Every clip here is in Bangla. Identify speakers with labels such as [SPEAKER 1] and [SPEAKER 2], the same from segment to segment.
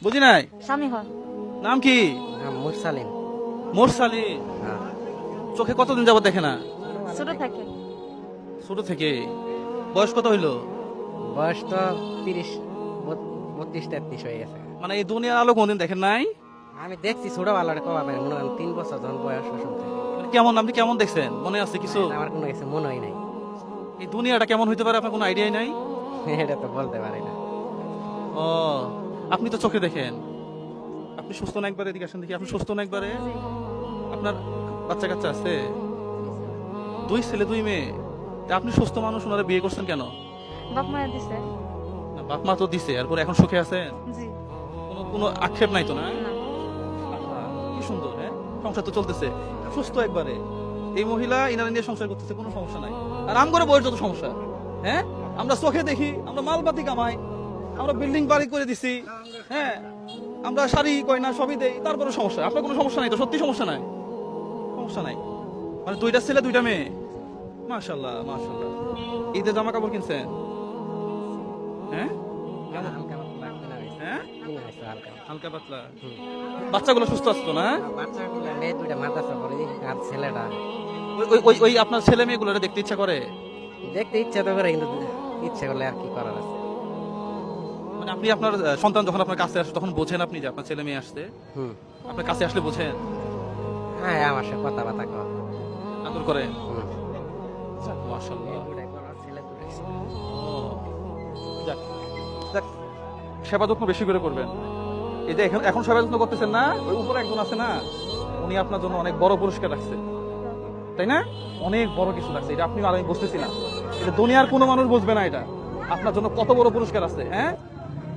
[SPEAKER 1] বুঝি নাই।
[SPEAKER 2] স্বামী হয়।
[SPEAKER 1] নাম কি?
[SPEAKER 3] মুরসালিন।
[SPEAKER 1] মোরসালিন। চোখে কতদিন যাবত দেখে না?
[SPEAKER 2] ছোট থাকে।
[SPEAKER 1] ছোট থেকে। বয়স কত হইলো?
[SPEAKER 3] বয়স তো 32-33 হয়ে গেছে।
[SPEAKER 1] মানে এই দুনিয়ার আলো কোনদিন দেখেন নাই?
[SPEAKER 3] আমি দেখছি ছোটবেলাটা কবা পাই মনে হয় 3 বছর যখন বয়স ওসব থেকে।
[SPEAKER 1] মানে কেমন, আপনি কেমন দেখছেন? মনে আছে কিছু?
[SPEAKER 3] আমার কোনো কিছু মনে হয় নাই।
[SPEAKER 1] এই দুনিয়াটা কেমন হইতে পারে আপনার কোনো আইডিয়াই নাই?
[SPEAKER 3] এটা তো বলতে পারি না।
[SPEAKER 1] ও, আপনি তো চোখে দেখেন। আপনি সুস্থ না একবারে? এদিকে আসেন দেখি। আপনি সুস্থ না একবারে? আপনার বাচ্চা কাচ্চা আছে? 2 ছেলে 2 মেয়ে। তা আপনি সুস্থ মানুষ, ওনারা বিয়ে করছেন কেন?
[SPEAKER 2] বাপ মায়ের দিছে।
[SPEAKER 1] না, বাপ মা তো দিছে, আর পরে এখন সুখে আছেন?
[SPEAKER 2] জি।
[SPEAKER 1] কোনো কোনো আক্ষেপ নাই তো না?
[SPEAKER 2] না।
[SPEAKER 1] আহা, কি সুন্দর, হ্যাঁ? সংসার তো চলতেছে সুস্থ একবারে। এই মহিলা ইনারা নিয়ে সংসার করতেছে, কোনো সমস্যা নাই। আর আম করে বয়স যত সমস্যা, হ্যাঁ? আমরা চোখে দেখি, আমরা মালপাতি কামাই, আমরা বিল্ডিং বাড়ি করে দিছি, হ্যাঁ, আমরা শাড়ি কয়না সবই দেই, তারপরে সমস্যা। আপনার কোনো সমস্যা নাই তো? সত্যি সমস্যা নাই? সমস্যা নাই মানে 2টা ছেলে 2টা মেয়ে। মাশাআল্লাহ মাশাআল্লাহ। ঈদের জামা কাপড় কিনছেন? হ্যাঁ
[SPEAKER 3] হালকা পাতলা কিনা হয়েছে।
[SPEAKER 1] হ্যাঁ,
[SPEAKER 3] কিনা হয়েছে হালকা।
[SPEAKER 1] হালকা পাতলা। বাচ্চাগুলো সুস্থ আছে তো না?
[SPEAKER 3] বাচ্চাগুলো মেয়ে দুইটা মাদ্রাসা পড়ে আর ছেলেটা
[SPEAKER 1] ওই ওই ওই ওই আপনার ছেলে মেয়েগুলো দেখতে ইচ্ছা করে?
[SPEAKER 3] দেখতে ইচ্ছা তো করে কিন্তু ইচ্ছে করলে আর কি করার আছে।
[SPEAKER 1] মানে আপনি আপনার সন্তান যখন আপনার কাছে আসে তখন বোঝেন আপনি যে আপনার ছেলে মেয়ে আসছে?
[SPEAKER 3] হুম।
[SPEAKER 1] আপনার কাছে আসলে বোঝেন?
[SPEAKER 3] হ্যাঁ আমার সাথে কথাবার্তা কর।
[SPEAKER 1] আদর করেন?
[SPEAKER 3] হুম।
[SPEAKER 1] যাক, মাশাআল্লাহ।
[SPEAKER 3] দুটাই করার ছেলে দুটাই।
[SPEAKER 1] ও, যাক যাক, সেবা যত্ন বেশি করে করবেন। এই যে এখন এখন সেবা যত্ন করতেছেন না, ওই উপরে একজন আছে না, উনি আপনার জন্য অনেক বড় পুরস্কার রাখছে, তাই না? অনেক বড় কিছু রাখছে, এটা আপনি আর আমি বুঝতেছি না। এটা দুনিয়ার কোনো মানুষ বুঝবে না এটা। আপনার জন্য কত বড় পুরস্কার আছে, হ্যাঁ?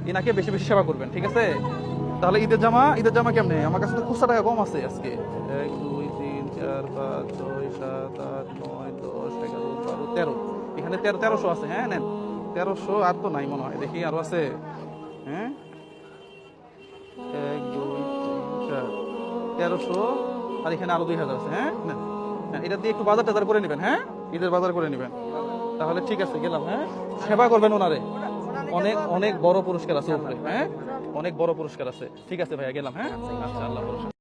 [SPEAKER 1] এনাকে বেশি বেশি সেবা করবেন, ঠিক আছে? তাহলে ঈদের জামা কেমনে? আমার কাছে তো খুচরা টাকা কম আছে আজকে। 1 2 3 4 5 6 7 8 9 10 11 12 13। এখানে 1300 আছে, হ্যাঁ নেন। 1300 আর তো নাই মনে হয়, দেখি আরো আছে। হ্যাঁ, 1 2 3 4 1300, আর এখানে আরো 2000 আছে। হ্যাঁ নেন। হ্যাঁ, এটা দিয়ে একটু বাজার টাজার করে নেবেন, হ্যাঁ, ঈদের বাজার করে নেবেন। তাহলে ঠিক আছে, গেলাম। হ্যাঁ, সেবা করবেন ওনারে। অনেক অনেক বড় পুরস্কার আছে উপরে, হ্যাঁ, অনেক বড় পুরস্কার আছে। ঠিক আছে ভাইয়া, গেলাম। হ্যাঁ, আচ্ছা, আল্লাহ ভরসা।